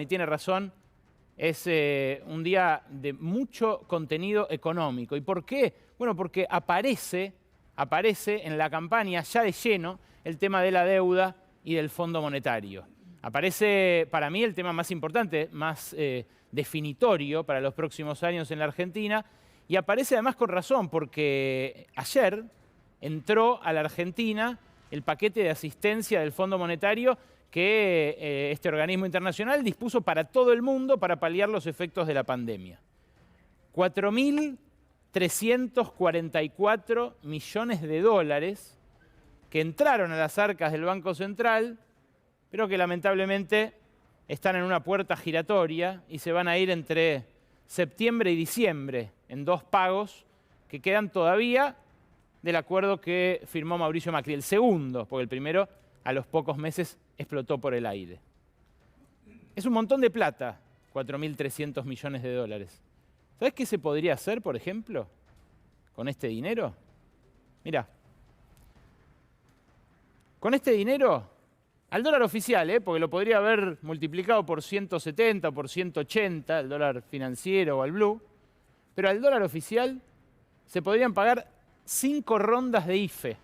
y tiene razón, es un día de mucho contenido económico. ¿Y por qué? Bueno, porque aparece en la campaña ya de lleno el tema de la deuda y del Fondo Monetario. Aparece para mí el tema más importante, más definitorio para los próximos años en la Argentina, y aparece además con razón, porque ayer entró a la Argentina el paquete de asistencia del Fondo Monetario que este organismo internacional dispuso para todo el mundo para paliar los efectos de la pandemia. 4.344 millones de dólares que entraron a las arcas del Banco Central, pero que lamentablemente están en una puerta giratoria y se van a ir entre septiembre y diciembre en 2 pagos que quedan todavía del acuerdo que firmó Mauricio Macri. El segundo, porque el primero a los pocos meses explotó por el aire. Es un montón de plata, 4.300 millones de dólares. ¿Sabés qué se podría hacer, por ejemplo, con este dinero? Mirá, con este dinero, al dólar oficial, porque lo podría haber multiplicado por 170 o por 180, el dólar financiero o al blue, pero al dólar oficial se podrían pagar 5 rondas de IFE,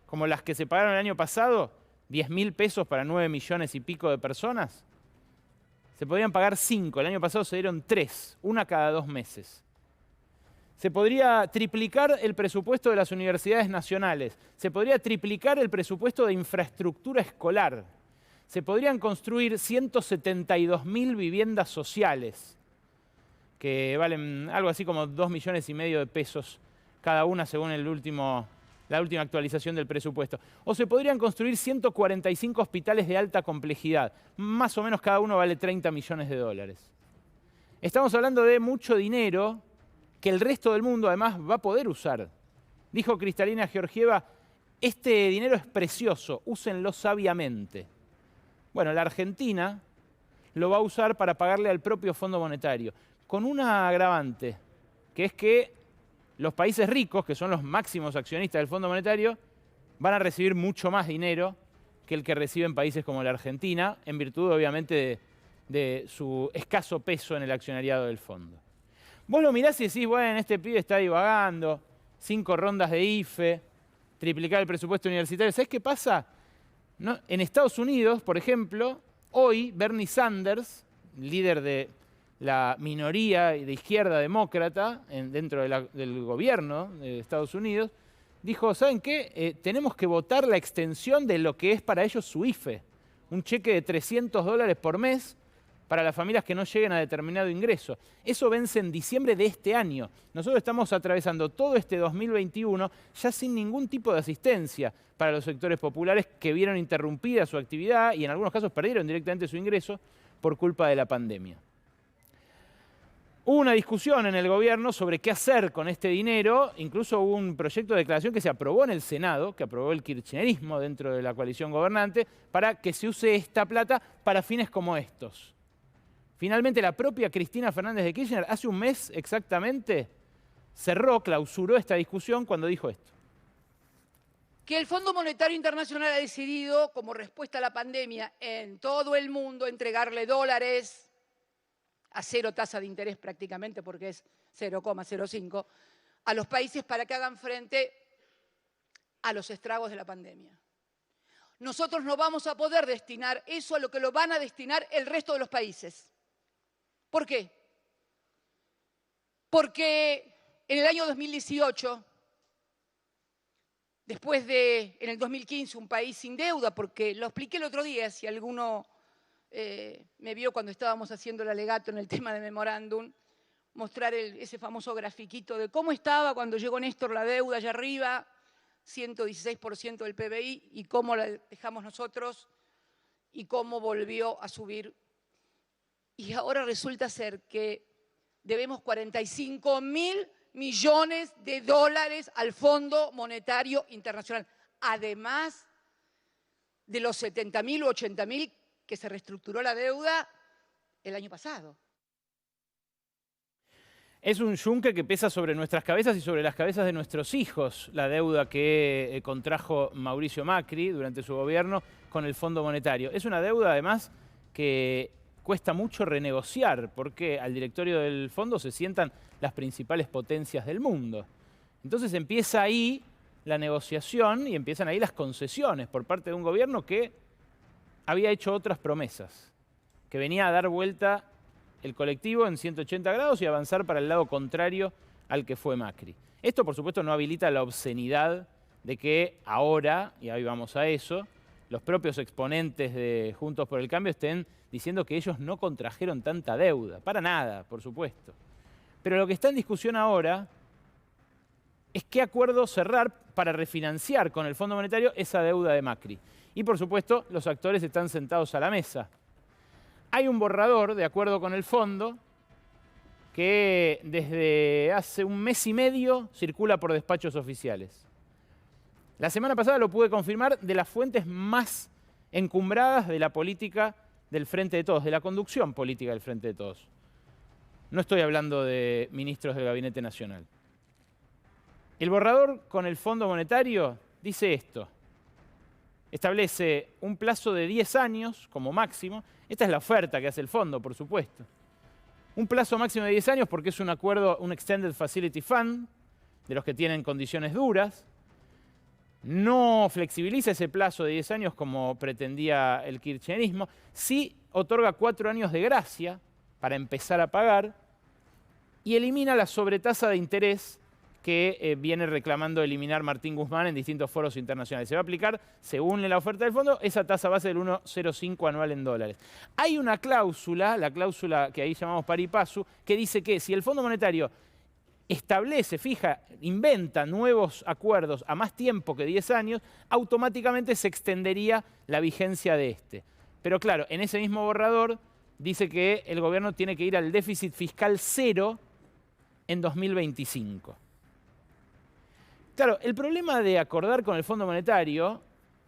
como las que se pagaron el año pasado, 10.000 pesos para 9 millones y pico de personas. Se podrían pagar 5, el año pasado se dieron 3, una cada 2 meses. Se podría triplicar el presupuesto de las universidades nacionales, se podría triplicar el presupuesto de infraestructura escolar, se podrían construir 172.000 viviendas sociales, que valen algo así como 2,5 millones de pesos cada una según la última actualización del presupuesto. O se podrían construir 145 hospitales de alta complejidad, más o menos cada uno vale 30 millones de dólares. Estamos hablando de mucho dinero que el resto del mundo además va a poder usar. Dijo Kristalina Georgieva, este dinero es precioso, úsenlo sabiamente. Bueno, la Argentina lo va a usar para pagarle al propio Fondo Monetario, con una agravante, que es que los países ricos, que son los máximos accionistas del Fondo Monetario, van a recibir mucho más dinero que el que reciben países como la Argentina, en virtud obviamente de su escaso peso en el accionariado del fondo. Vos lo mirás y decís, bueno, este pibe está divagando, 5 rondas de IFE, triplicar el presupuesto universitario. ¿Sabés qué pasa? ¿No? En Estados Unidos, por ejemplo, hoy Bernie Sanders, líder de la minoría de izquierda demócrata dentro del gobierno de Estados Unidos, dijo, ¿saben qué? Tenemos que votar la extensión de lo que es para ellos su IFE, un cheque de $300 por mes para las familias que no lleguen a determinado ingreso. Eso vence en diciembre de este año. Nosotros estamos atravesando todo este 2021 ya sin ningún tipo de asistencia para los sectores populares que vieron interrumpida su actividad y en algunos casos perdieron directamente su ingreso por culpa de la pandemia. Hubo una discusión en el gobierno sobre qué hacer con este dinero, incluso hubo un proyecto de declaración que se aprobó en el Senado, que aprobó el kirchnerismo dentro de la coalición gobernante, para que se use esta plata para fines como estos. Finalmente, la propia Cristina Fernández de Kirchner, hace un mes exactamente, clausuró esta discusión cuando dijo esto. Que el Fondo Monetario Internacional ha decidido, como respuesta a la pandemia en todo el mundo, entregarle dólares a 0 tasa de interés prácticamente, porque es 0,05, a los países para que hagan frente a los estragos de la pandemia. Nosotros no vamos a poder destinar eso a lo que lo van a destinar el resto de los países. ¿Por qué? Porque en el año 2018, después de, en el 2015, un país sin deuda, porque lo expliqué el otro día, si alguno me vio cuando estábamos haciendo el alegato en el tema de memorándum, mostrar ese famoso grafiquito de cómo estaba cuando llegó Néstor la deuda allá arriba, 116% del PBI, y cómo la dejamos nosotros y cómo volvió a subir. Y ahora resulta ser que debemos 45.000 millones de dólares al Fondo Monetario Internacional, además de los 70.000 u 80.000 que se reestructuró la deuda el año pasado. Es un yunque que pesa sobre nuestras cabezas y sobre las cabezas de nuestros hijos, la deuda que contrajo Mauricio Macri durante su gobierno con el Fondo Monetario. Es una deuda, además, que cuesta mucho renegociar, porque al directorio del fondo se sientan las principales potencias del mundo. Entonces empieza ahí la negociación y empiezan ahí las concesiones por parte de un gobierno que había hecho otras promesas, que venía a dar vuelta el colectivo en 180 grados y avanzar para el lado contrario al que fue Macri. Esto, por supuesto, no habilita la obscenidad de que ahora, y ahí vamos a eso, los propios exponentes de Juntos por el Cambio estén diciendo que ellos no contrajeron tanta deuda. Para nada, por supuesto. Pero lo que está en discusión ahora es qué acuerdo cerrar para refinanciar con el Fondo Monetario esa deuda de Macri. Y, por supuesto, los actores están sentados a la mesa. Hay un borrador, de acuerdo con el fondo, que desde hace un mes y medio circula por despachos oficiales. La semana pasada lo pude confirmar de las fuentes más encumbradas de la política del Frente de Todos, de la conducción política del Frente de Todos. No estoy hablando de ministros del Gabinete Nacional. El borrador con el Fondo Monetario dice esto. Establece un plazo de 10 años como máximo. Esta es la oferta que hace el fondo, por supuesto. Un plazo máximo de 10 años porque es un acuerdo, un Extended Facility Fund, de los que tienen condiciones duras. No flexibiliza ese plazo de 10 años como pretendía el kirchnerismo. Sí otorga 4 años de gracia para empezar a pagar y elimina la sobretasa de interés que viene reclamando eliminar Martín Guzmán en distintos foros internacionales. Se va a aplicar, según la oferta del fondo, esa tasa base del 1,05 anual en dólares. Hay una cláusula, la cláusula que ahí llamamos pari passu, que dice que si el Fondo Monetario establece, fija, inventa nuevos acuerdos a más tiempo que 10 años, automáticamente se extendería la vigencia de este. Pero claro, en ese mismo borrador dice que el gobierno tiene que ir al déficit fiscal cero en 2025. Claro, el problema de acordar con el Fondo Monetario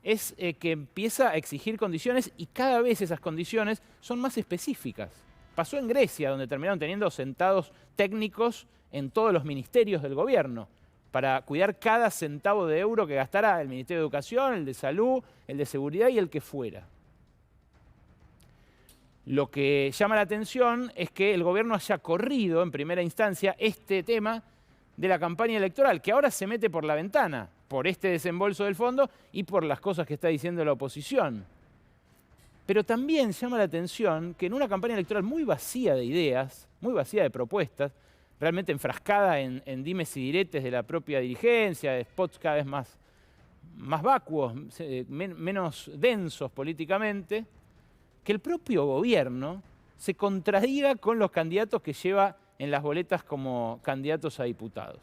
es que empieza a exigir condiciones y cada vez esas condiciones son más específicas. Pasó en Grecia, donde terminaron teniendo sentados técnicos en todos los ministerios del gobierno para cuidar cada centavo de euro que gastara el Ministerio de Educación, el de Salud, el de Seguridad y el que fuera. Lo que llama la atención es que el gobierno haya corrido en primera instancia este tema de la campaña electoral, que ahora se mete por la ventana, por este desembolso del fondo y por las cosas que está diciendo la oposición. Pero también llama la atención que en una campaña electoral muy vacía de ideas, muy vacía de propuestas, realmente enfrascada en dimes y diretes de la propia dirigencia, de spots cada vez más vacuos, menos densos políticamente, que el propio gobierno se contradiga con los candidatos que lleva en las boletas como candidatos a diputados.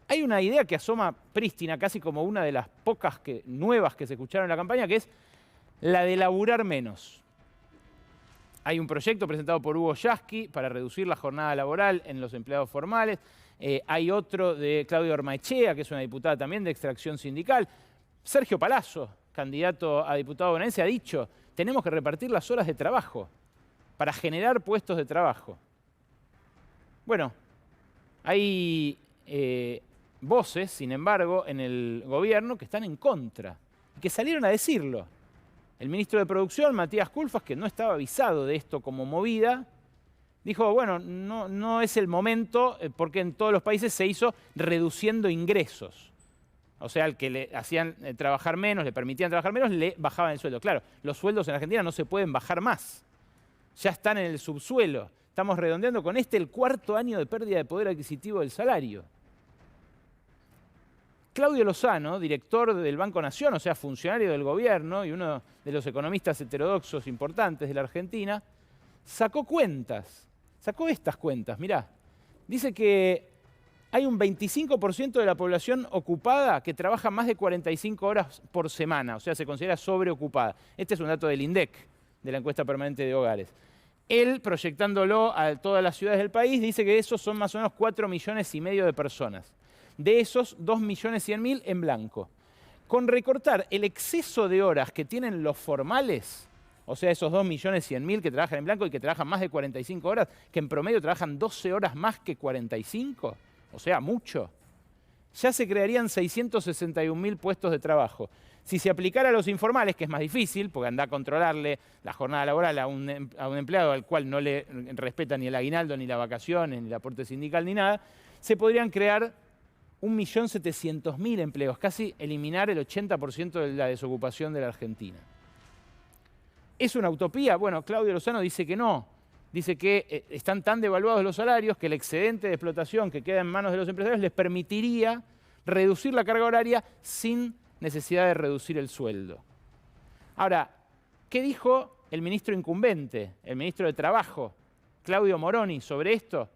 Hay una idea que asoma prístina, casi como una de las pocas nuevas que se escucharon en la campaña, que es la de laburar menos. Hay un proyecto presentado por Hugo Yasky para reducir la jornada laboral en los empleados formales. Hay otro de Claudia Ormaechea, que es una diputada también de extracción sindical. Sergio Palazzo, candidato a diputado bonaerense, ha dicho: tenemos que repartir las horas de trabajo para generar puestos de trabajo. Bueno, hay voces, sin embargo, en el gobierno que están en contra y que salieron a decirlo. El ministro de Producción, Matías Culfas, que no estaba avisado de esto como movida, dijo, bueno, no es el momento porque en todos los países se hizo reduciendo ingresos. O sea, al que le hacían trabajar menos, le permitían trabajar menos, le bajaban el sueldo. Claro, los sueldos en Argentina no se pueden bajar más. Ya están en el subsuelo. Estamos redondeando con el 4º año de pérdida de poder adquisitivo del salario. Claudio Lozano, director del Banco Nación, o sea, funcionario del gobierno y uno de los economistas heterodoxos importantes de la Argentina, sacó estas cuentas, mirá. Dice que hay un 25% de la población ocupada que trabaja más de 45 horas por semana, o sea, se considera sobreocupada. Este es un dato del INDEC, de la encuesta permanente de hogares. Él, proyectándolo a todas las ciudades del país, dice que esos son más o menos 4,5 millones de personas. De esos, 2.100.000 en blanco. Con recortar el exceso de horas que tienen los formales, o sea, esos 2.100.000 que trabajan en blanco y que trabajan más de 45 horas, que en promedio trabajan 12 horas más que 45, o sea, mucho, ya se crearían 661.000 puestos de trabajo. Si se aplicara a los informales, que es más difícil, porque anda a controlarle la jornada laboral a un empleado al cual no le respeta ni el aguinaldo, ni las vacaciones, ni el aporte sindical, ni nada, se podrían crear 1.700.000 empleos, casi eliminar el 80% de la desocupación de la Argentina. ¿Es una utopía? Bueno, Claudio Lozano dice que no. Dice que están tan devaluados los salarios que el excedente de explotación que queda en manos de los empresarios les permitiría reducir la carga horaria sin necesidad de reducir el sueldo. Ahora, ¿qué dijo el ministro incumbente, el ministro de Trabajo, Claudio Moroni, sobre esto?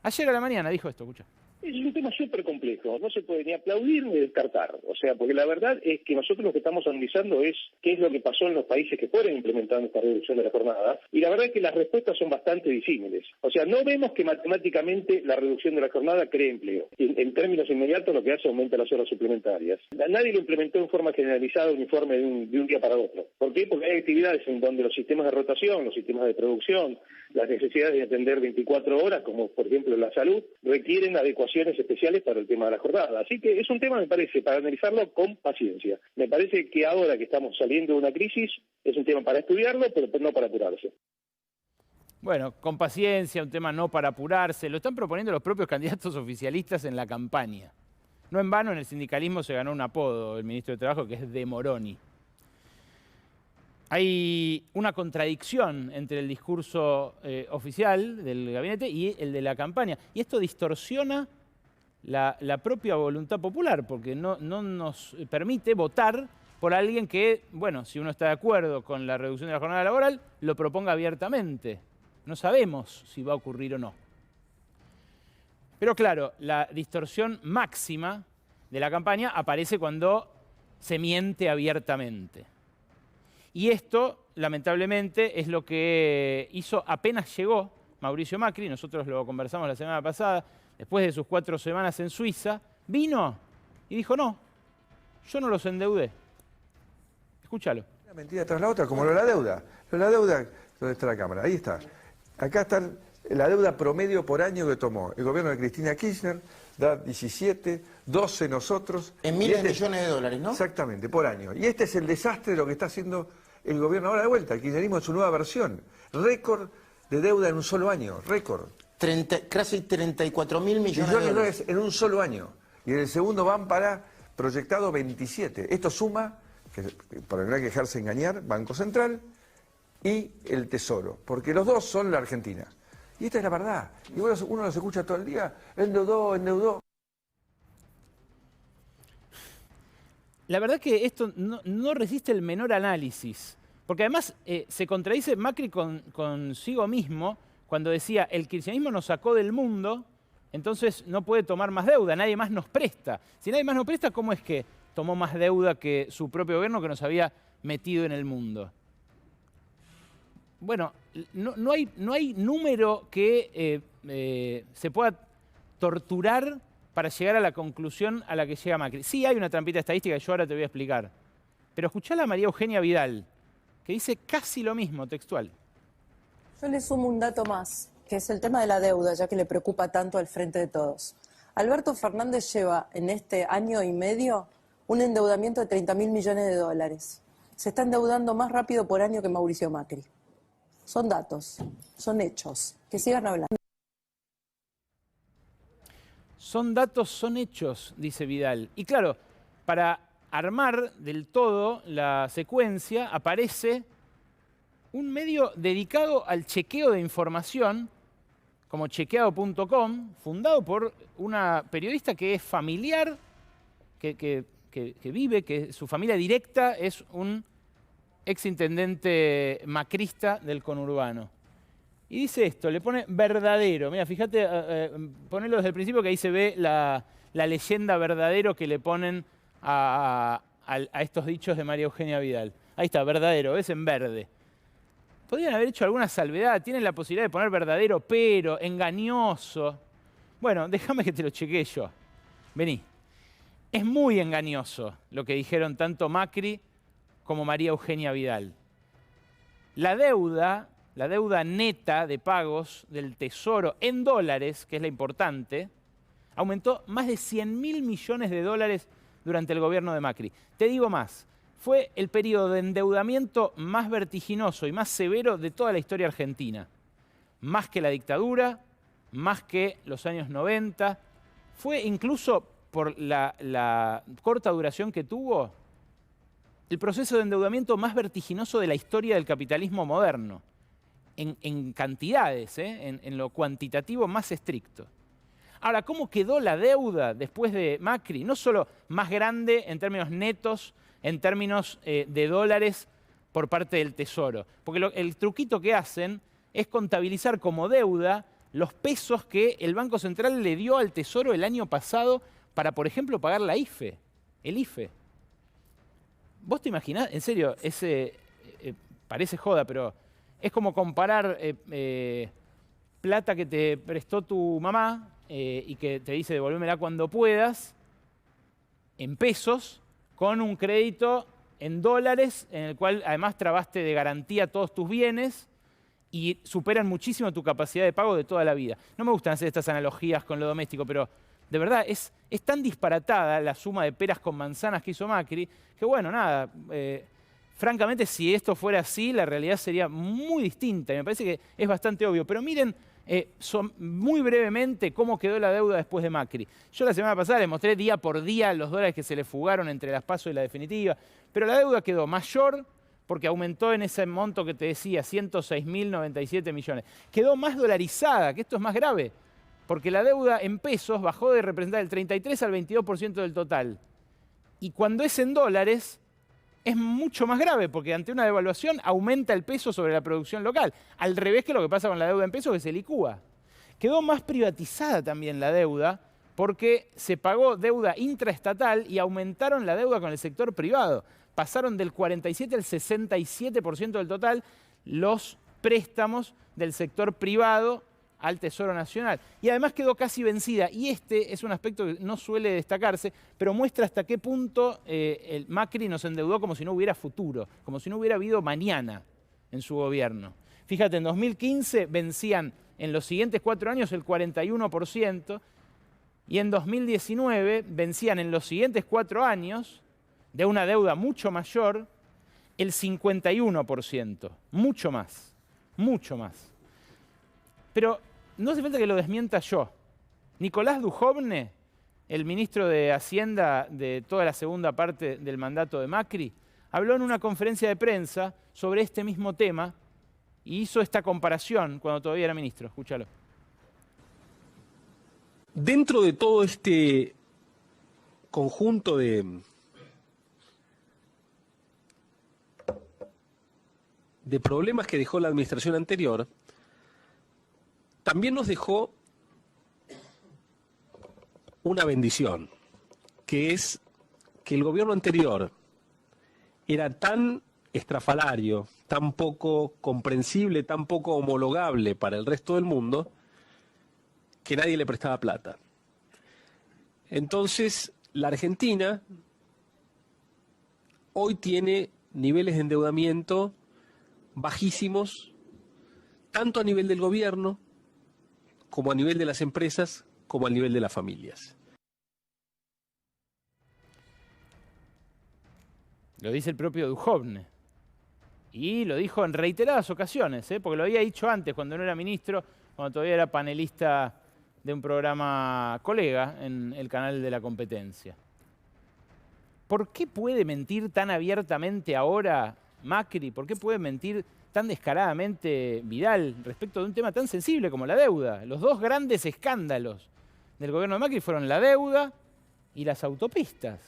Ayer a la mañana dijo esto, escucha. Es un tema súper complejo, no se puede ni aplaudir ni descartar. O sea, porque la verdad es que nosotros lo que estamos analizando es qué es lo que pasó en los países que fueron implementando esta reducción de la jornada, y la verdad es que las respuestas son bastante disímiles. O sea, no vemos que matemáticamente la reducción de la jornada cree empleo. En términos inmediatos lo que hace aumenta las horas suplementarias. Nadie lo implementó en forma generalizada, uniforme, de un día para otro. ¿Por qué? Porque hay actividades en donde los sistemas de rotación, los sistemas de producción, las necesidades de atender 24 horas, como por ejemplo la salud, requieren adecuaciones especiales para el tema de la jornada. Así que es un tema, me parece, para analizarlo con paciencia. Me parece que ahora que estamos saliendo de una crisis, es un tema para estudiarlo, pero no para apurarse. Bueno, con paciencia, un tema no para apurarse. Lo están proponiendo los propios candidatos oficialistas en la campaña. No en vano, en el sindicalismo se ganó un apodo, el ministro de Trabajo, que es de Moroni. Hay una contradicción entre el discurso oficial del gabinete y el de la campaña. Y esto distorsiona la propia voluntad popular, porque no nos permite votar por alguien que, bueno, si uno está de acuerdo con la reducción de la jornada laboral, lo proponga abiertamente. No sabemos si va a ocurrir o no. Pero claro, la distorsión máxima de la campaña aparece cuando se miente abiertamente. Y esto, lamentablemente, es lo que hizo apenas llegó Mauricio Macri, nosotros lo conversamos la semana pasada, después de sus 4 semanas en Suiza, vino y dijo, no, yo no los endeudé. Escúchalo. Una mentira tras la otra, como lo de la deuda. Lo de la deuda, ¿dónde está la cámara? Ahí está. Acá está la deuda promedio por año que tomó el gobierno de Cristina Kirchner, da 17, 12 nosotros. En miles de millones de dólares, ¿no? Exactamente, por año. Y este es el desastre de lo que está haciendo el gobierno ahora de vuelta. El kirchnerismo en su nueva versión. Récord de deuda en un solo año, récord. Casi 34.000 millones de dólares en un solo año. Y en el segundo van para proyectado 27. Esto suma, para no hay que dejarse engañar, Banco Central y el Tesoro. Porque los dos son la Argentina. Y esta es la verdad. Y uno los escucha todo el día, endeudó. La verdad que esto no resiste el menor análisis, porque además se contradice Macri consigo mismo cuando decía, el kirchnerismo nos sacó del mundo, entonces no puede tomar más deuda, nadie más nos presta. Si nadie más nos presta, ¿cómo es que tomó más deuda que su propio gobierno que nos había metido en el mundo? Bueno, no hay número que se pueda torturar para llegar a la conclusión a la que llega Macri. Sí hay una trampita estadística que yo ahora te voy a explicar. Pero escuchá a María Eugenia Vidal, que dice casi lo mismo, textual. Yo le sumo un dato más, que es el tema de la deuda, ya que le preocupa tanto al Frente de Todos. Alberto Fernández lleva en este año y medio un endeudamiento de 30.000 millones de dólares. Se está endeudando más rápido por año que Mauricio Macri. Son datos, son hechos. Que sigan hablando. Son datos, son hechos, dice Vidal. Y claro, para armar del todo la secuencia aparece un medio dedicado al chequeo de información, como chequeado.com, fundado por una periodista que es familiar, que vive, que su familia directa es un exintendente macrista del conurbano. Y dice esto, le pone verdadero. Mira, fíjate, ponelo desde el principio que ahí se ve la leyenda verdadero que le ponen a estos dichos de María Eugenia Vidal. Ahí está, verdadero, ves en verde. Podrían haber hecho alguna salvedad, tienen la posibilidad de poner verdadero, pero engañoso. Bueno, déjame que te lo chequee yo. Vení. Es muy engañoso lo que dijeron tanto Macri como María Eugenia Vidal. La deuda neta de pagos del Tesoro en dólares, que es la importante, aumentó más de 100.000 millones de dólares durante el gobierno de Macri. Te digo más, fue el periodo de endeudamiento más vertiginoso y más severo de toda la historia argentina. Más que la dictadura, más que los años 90. Fue incluso, por la corta duración que tuvo, el proceso de endeudamiento más vertiginoso de la historia del capitalismo moderno. En cantidades, en lo cuantitativo más estricto. Ahora, ¿cómo quedó la deuda después de Macri? No solo más grande en términos netos, en términos de dólares por parte del Tesoro. Porque el truquito que hacen es contabilizar como deuda los pesos que el Banco Central le dio al Tesoro el año pasado para, por ejemplo, pagar la IFE, el IFE. ¿Vos te imaginás? En serio, parece joda, pero es como comparar plata que te prestó tu mamá y que te dice devolvémela cuando puedas, en pesos, con un crédito en dólares, en el cual además trabaste de garantía todos tus bienes y superan muchísimo tu capacidad de pago de toda la vida. No me gustan hacer estas analogías con lo doméstico, pero de verdad es tan disparatada la suma de peras con manzanas que hizo Macri, que bueno, nada, francamente si esto fuera así, la realidad sería muy distinta y me parece que es bastante obvio. Pero miren muy brevemente cómo quedó la deuda después de Macri. Yo la semana pasada les mostré día por día los dólares que se le fugaron entre las PASO y la definitiva, pero la deuda quedó mayor porque aumentó en ese monto que te decía, 106.097 millones. Quedó más dolarizada, que esto es más grave, porque la deuda en pesos bajó de representar el 33 al 22% del total. Y cuando es en dólares, es mucho más grave, porque ante una devaluación aumenta el peso sobre la producción local. Al revés que lo que pasa con la deuda en pesos, que se licúa. Quedó más privatizada también la deuda, porque se pagó deuda intraestatal y aumentaron la deuda con el sector privado. Pasaron del 47 al 67% del total los préstamos del sector privado al Tesoro Nacional. Y además quedó casi vencida. Y este es un aspecto que no suele destacarse, pero muestra hasta qué punto el Macri nos endeudó como si no hubiera futuro, como si no hubiera habido mañana en su gobierno. Fíjate, en 2015 vencían en los siguientes 4 años el 41%, y en 2019 vencían en los siguientes 4 años, de una deuda mucho mayor, el 51%. Mucho más, mucho más. Pero no hace falta que lo desmienta yo. Nicolás Dujovne, el ministro de Hacienda de toda la segunda parte del mandato de Macri, habló en una conferencia de prensa sobre este mismo tema y hizo esta comparación cuando todavía era ministro. Escúchalo. Dentro de todo este conjunto de problemas que dejó la administración anterior, también nos dejó una bendición, que es que el gobierno anterior era tan estrafalario, tan poco comprensible, tan poco homologable para el resto del mundo, que nadie le prestaba plata. Entonces, la Argentina hoy tiene niveles de endeudamiento bajísimos, tanto a nivel del gobierno, como a nivel de las empresas, como a nivel de las familias. Lo dice el propio Dujovne. Y lo dijo en reiteradas ocasiones, porque lo había dicho antes, cuando no era ministro, cuando todavía era panelista de un programa colega en el canal de la competencia. ¿Por qué puede mentir tan abiertamente ahora Macri? ¿Por qué puede mentir tan descaradamente Vidal respecto de un tema tan sensible como la deuda? Los dos grandes escándalos del gobierno de Macri fueron la deuda y las autopistas.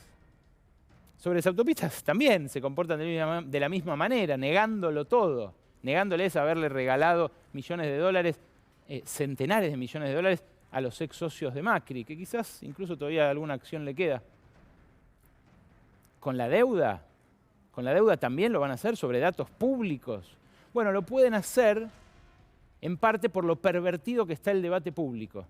Sobre las autopistas también se comportan de la misma manera, negándolo todo, negándoles haberle regalado millones de dólares, centenares de millones de dólares a los ex socios de Macri, que quizás incluso todavía alguna acción le queda. Con la deuda también lo van a hacer sobre datos públicos. Bueno, lo pueden hacer en parte por lo pervertido que está el debate público.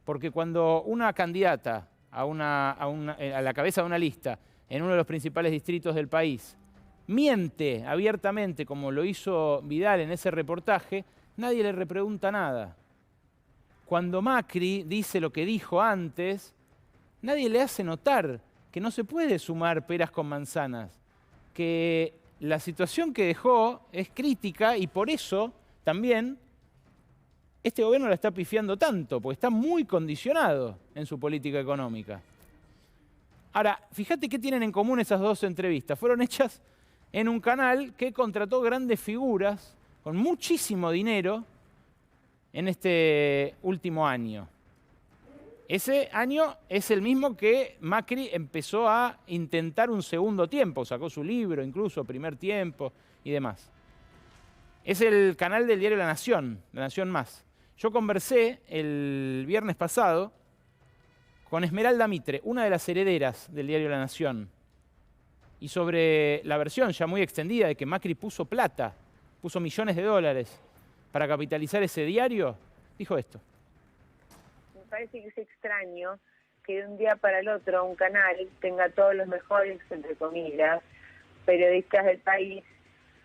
Porque cuando una candidata a la cabeza de una lista en uno de los principales distritos del país miente abiertamente, como lo hizo Vidal en ese reportaje, nadie le repregunta nada. Cuando Macri dice lo que dijo antes, nadie le hace notar que no se puede sumar peras con manzanas. que la situación que dejó es crítica y por eso también este gobierno la está pifiando tanto, porque está muy condicionado en su política económica. Ahora, fíjate qué tienen en común esas dos entrevistas. Fueron hechas en un canal que contrató grandes figuras con muchísimo dinero en este último año. Ese año es el mismo que Macri empezó a intentar un segundo tiempo, sacó su libro incluso, Primer Tiempo y demás. Es el canal del diario La Nación Más. Yo conversé el viernes pasado con Esmeralda Mitre, una de las herederas del diario La Nación, y sobre la versión ya muy extendida de que Macri puso plata, puso millones de dólares para capitalizar ese diario, dijo esto. Me parece que es extraño que de un día para el otro un canal tenga todos los mejores, entre comillas, periodistas del país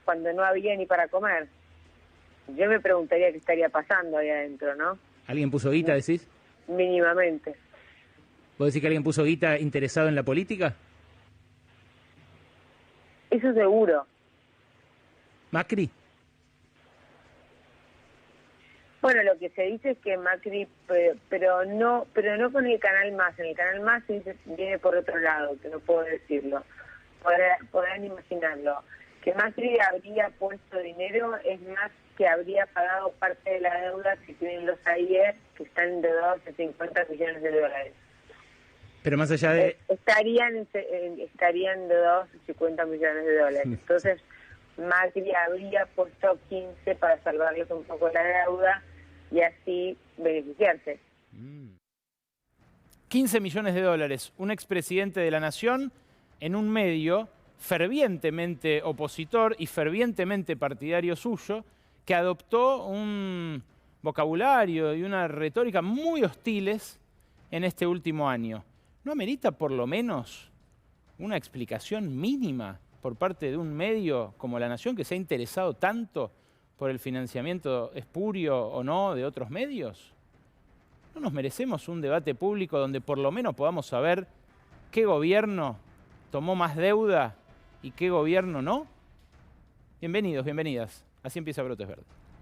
cuando no había ni para comer. Yo me preguntaría qué estaría pasando ahí adentro, ¿no? ¿Alguien puso guita, decís? Mínimamente. ¿Vos decís que alguien puso guita interesado en la política? Eso seguro. ¿Macri? Bueno, lo que se dice es que Macri, pero no con el Canal Más. En el Canal Más viene por otro lado, que no puedo decirlo. Podrán imaginarlo. Que Macri habría puesto dinero es más que habría pagado parte de la deuda que tienen los AIE, que están endeudados en 50 millones de dólares. Pero más allá de... Estarían endeudados en 50 millones de dólares. Entonces, Macri habría puesto 15 para salvarles un poco la deuda y así beneficiarse. 15 millones de dólares. Un expresidente de la Nación en un medio fervientemente opositor y fervientemente partidario suyo, que adoptó un vocabulario y una retórica muy hostiles en este último año. ¿No amerita por lo menos una explicación mínima por parte de un medio como La Nación que se ha interesado tanto por el financiamiento espurio o no de otros medios? ¿No nos merecemos un debate público donde por lo menos podamos saber qué gobierno tomó más deuda y qué gobierno no? Bienvenidos, bienvenidas. Así empieza Brotes Verdes.